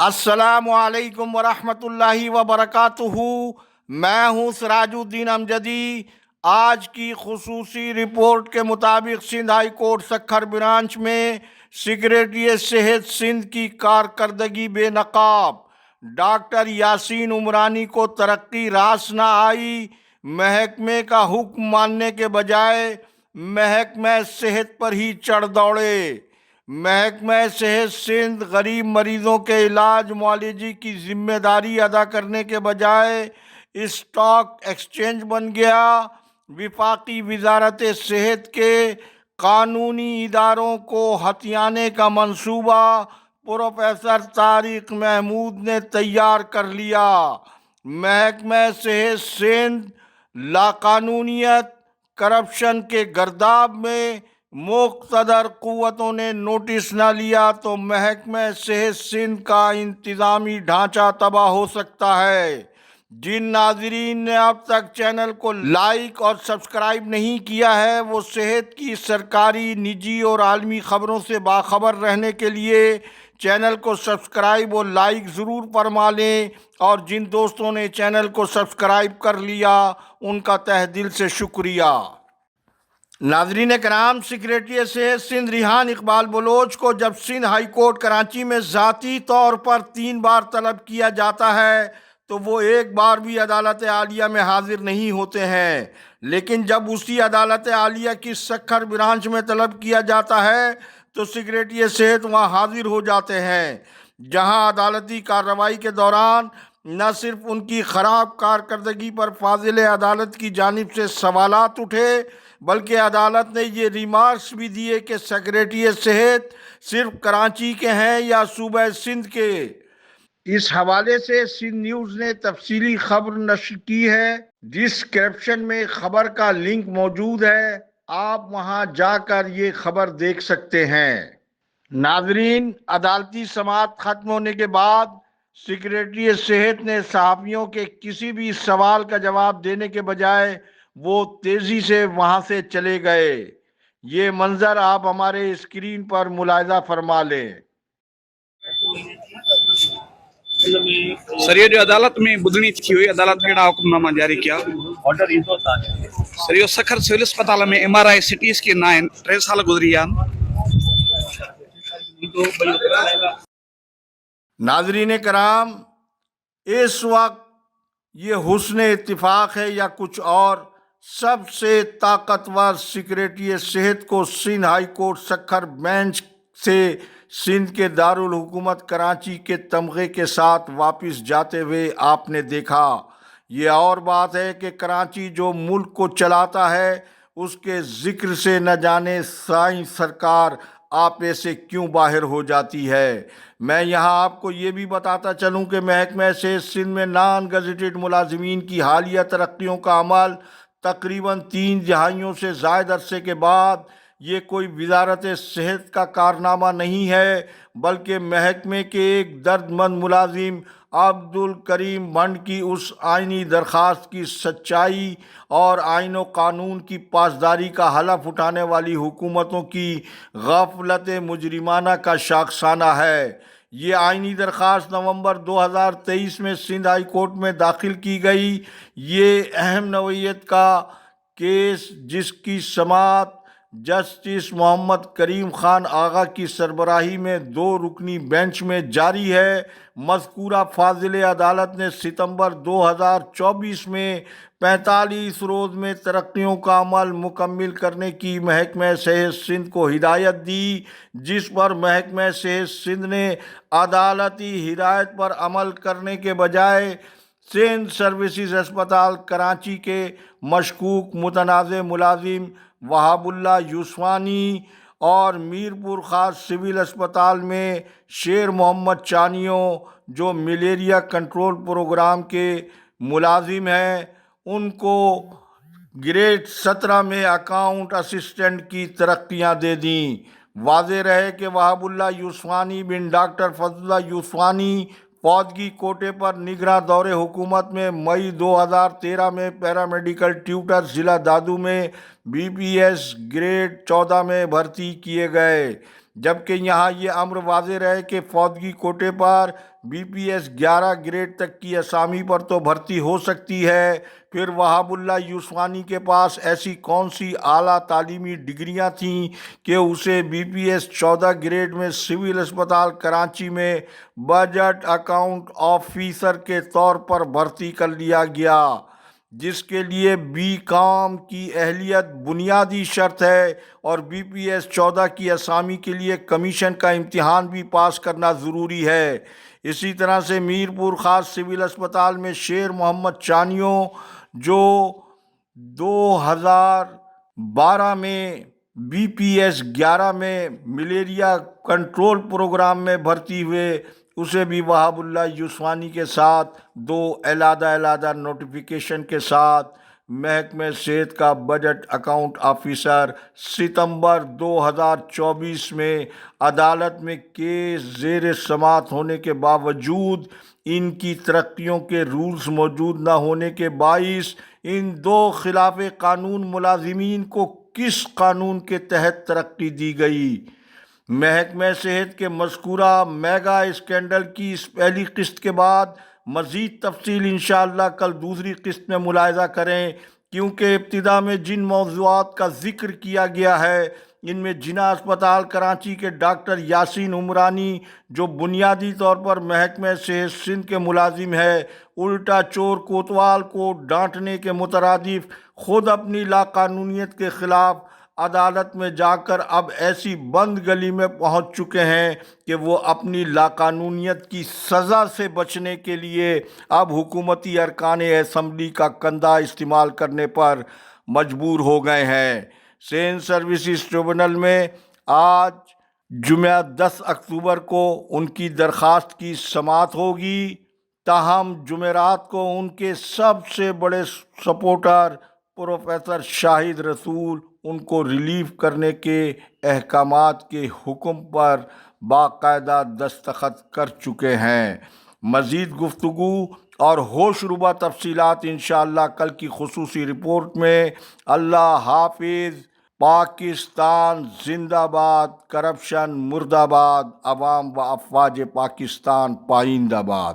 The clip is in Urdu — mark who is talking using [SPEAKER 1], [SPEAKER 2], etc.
[SPEAKER 1] السلام علیکم ورحمۃ اللہ وبرکاتہ۔ میں ہوں سراج الدین امجدی۔ آج کی خصوصی رپورٹ کے مطابق Sindh high court Sukkur branch میں سیکریٹری صحت سندھ کی کارکردگی بے نقاب۔ ڈاکٹر یاسین عمرانی کو ترقی راس نہ آئی۔ محکمے کا حکم ماننے کے بجائے محکمہ صحت پر ہی چڑھ دوڑے۔ محکمہ صحت سندھ غریب مریضوں کے علاج معالجے کی ذمہ داری ادا کرنے کے بجائے اسٹاک ایکسچینج بن گیا۔ وفاقی وزارت صحت کے قانونی اداروں کو ہتھیانے کا منصوبہ پروفیسر طارق محمود نے تیار کر لیا۔ محکمہ صحت سندھ لاقانونیت، کرپشن کے گرداب میں مقتدر قوتوں نے نوٹس نہ لیا تو محکمہ صحت سندھ کا انتظامی ڈھانچہ تباہ ہو سکتا ہے۔ جن ناظرین نے اب تک چینل کو لائک اور سبسکرائب نہیں کیا ہے وہ صحت کی سرکاری، نجی اور عالمی خبروں سے باخبر رہنے کے لیے چینل کو سبسکرائب اور لائک ضرور فرما لیں، اور جن دوستوں نے چینل کو سبسکرائب کر لیا ان کا تہ دل سے شکریہ۔ ناظرین کرام، سیکریٹری صحت سندھ ریحان اقبال بلوچ کو جب سندھ ہائی کورٹ کراچی میں ذاتی طور پر 3 بار طلب کیا جاتا ہے تو وہ ایک بار بھی عدالت عالیہ میں حاضر نہیں ہوتے ہیں، لیکن جب اسی عدالت عالیہ کی سکھر برانچ میں طلب کیا جاتا ہے تو سیکریٹری صحت وہاں حاضر ہو جاتے ہیں، جہاں عدالتی کارروائی کے دوران نہ صرف ان کی خراب کارکردگی پر فاضل عدالت کی جانب سے سوالات اٹھے بلکہ عدالت نے یہ ریمارکس بھی دیے کہ سیکریٹری صحت صرف کراچی کے ہیں یا صوبہ سندھ کے۔ اس حوالے سے سندھ نیوز نے تفصیلی خبر نشر کی ہے، ڈسکرپشن میں خبر کا لنک موجود ہے، آپ وہاں جا کر یہ خبر دیکھ سکتے ہیں۔ ناظرین، عدالتی سماعت ختم ہونے کے بعد سیکریٹری صحت نے صحافیوں کے کسی بھی سوال کا جواب دینے کے بجائے وہ تیزی سے وہاں سے چلے گئے۔ یہ منظر آپ ہمارے اسکرین پر ملاحظہ فرما لیں۔
[SPEAKER 2] سر، یہ جو عدالت میں بدنی تھی ہوئی، عدالت نے حکم نامہ جاری کیا سر، یہ سکھر سول اسپتال میں MRI CT اسکین نہ 3 سال گزری جان۔
[SPEAKER 1] ناظرین کرام، اس وقت یہ حسن اتفاق ہے یا کچھ اور، سب سے طاقتور سیکریٹری صحت کو Sindh high court Sukkur bench سے سندھ کے دارالحکومت کراچی کے تمغے کے ساتھ واپس جاتے ہوئے آپ نے دیکھا۔ یہ اور بات ہے کہ کراچی جو ملک کو چلاتا ہے اس کے ذکر سے نہ جانے سائیں سرکار آپے سے کیوں باہر ہو جاتی ہے۔ میں یہاں آپ کو یہ بھی بتاتا چلوں کہ محکمہ صحت سندھ میں نان گزیٹڈ ملازمین کی حالیہ ترقیوں کا عمل تقریباً 3 دہائیوں سے زائد عرصے کے بعد یہ کوئی وزارت صحت کا کارنامہ نہیں ہے بلکہ محکمے کے ایک درد مند ملازم عبدالکریم بھنڈ کی اس آئینی درخواست کی سچائی اور آئین و قانون کی پاسداری کا حلف اٹھانے والی حکومتوں کی غفلت مجرمانہ کا شاخسانہ ہے۔ یہ آئینی درخواست نومبر 2023 میں سندھ ہائی کورٹ میں داخل کی گئی۔ یہ اہم نوعیت کا کیس جس کی سماعت جسٹس محمد کریم خان آغا کی سربراہی میں 2 رکنی بینچ میں جاری ہے۔ مذکورہ فاضل عدالت نے ستمبر 2024 میں 45 روز میں ترقیوں کا عمل مکمل کرنے کی محکمہ صحت سندھ کو ہدایت دی، جس پر محکمہ صحت سندھ نے عدالتی ہدایت پر عمل کرنے کے بجائے سندھ سروسز اسپتال کراچی کے مشکوک متنازع ملازم وہاب اللہ یوسفانی اور میرپور خاص سول اسپتال میں شیر محمد چانیوں جو ملیریا کنٹرول پروگرام کے ملازم ہیں ان کو گریڈ 17 میں اکاؤنٹ اسسٹنٹ کی ترقیاں دے دیں۔ واضح رہے کہ وہاب اللہ یوسفانی بن ڈاکٹر فضل اللہ یوسفانی فوجی کوٹے پر نگراں دور حکومت میں مئی 2013 میں پیرامیڈیکل ٹیوٹر ضلع دادو میں BPS گریڈ 14 میں بھرتی کیے گئے۔ جبکہ یہاں یہ امر واضح رہے کہ فوجی کوٹے پر BPS 11 گریڈ تک کی اسامی پر تو بھرتی ہو سکتی ہے، پھر وہاب اللہ یوسفانی کے پاس ایسی کون سی اعلیٰ تعلیمی ڈگریاں تھیں کہ اسے BPS 14 گریڈ میں سول اسپتال کراچی میں بجٹ اکاؤنٹ آفیسر کے طور پر بھرتی کر لیا گیا، جس کے لیے BCom کی اہلیت بنیادی شرط ہے، اور BPS 14 کی اسامی کے لیے کمیشن کا امتحان بھی پاس کرنا ضروری ہے۔ اسی طرح سے میرپور خاص سول اسپتال میں شیر محمد چانیوں جو 2012 میں BPS 11 میں ملیریا کنٹرول پروگرام میں بھرتی ہوئے، اسے بھی وہاب اللہ یوسفانی کے ساتھ 2 علیحدہ نوٹیفیکیشن کے ساتھ محکمہ صحت کا بجٹ اکاؤنٹ آفیسر ستمبر 2024 میں عدالت میں کیس زیر سماعت ہونے کے باوجود ان کی ترقیوں کے رولز موجود نہ ہونے کے باعث ان 2 خلاف قانون ملازمین کو کس قانون کے تحت ترقی دی گئی؟ محکمہ صحت کے مذکورہ میگا اسکینڈل کی اس پہلی قسط کے بعد مزید تفصیل انشاءاللہ کل دوسری قسط میں ملاحظہ کریں، کیونکہ ابتدا میں جن موضوعات کا ذکر کیا گیا ہے ان میں جناح اسپتال کراچی کے ڈاکٹر یاسین عمرانی جو بنیادی طور پر محکمہ صحت سندھ کے ملازم ہے، الٹا چور کوتوال کو ڈانٹنے کے مترادف خود اپنی لاقانونیت کے خلاف عدالت میں جا کر اب ایسی بند گلی میں پہنچ چکے ہیں کہ وہ اپنی لاقانونیت کی سزا سے بچنے کے لیے اب حکومتی ارکان اسمبلی کا کندھا استعمال کرنے پر مجبور ہو گئے ہیں۔ سندھ سروسز ٹریبونل میں آج جمعہ 10 اکتوبر کو ان کی درخواست کی سماعت ہوگی، تاہم جمعرات کو ان کے سب سے بڑے سپورٹر پروفیسر شاہد رسول ان کو ریلیف کرنے کے احکامات کے حکم پر باقاعدہ دستخط کر چکے ہیں۔ مزید گفتگو اور ہوش ربا تفصیلات انشاءاللہ کل کی خصوصی رپورٹ میں۔ اللہ حافظ۔ پاکستان زندہ باد، کرپشن مردہ باد، عوام و افواج پاکستان پائندہ باد۔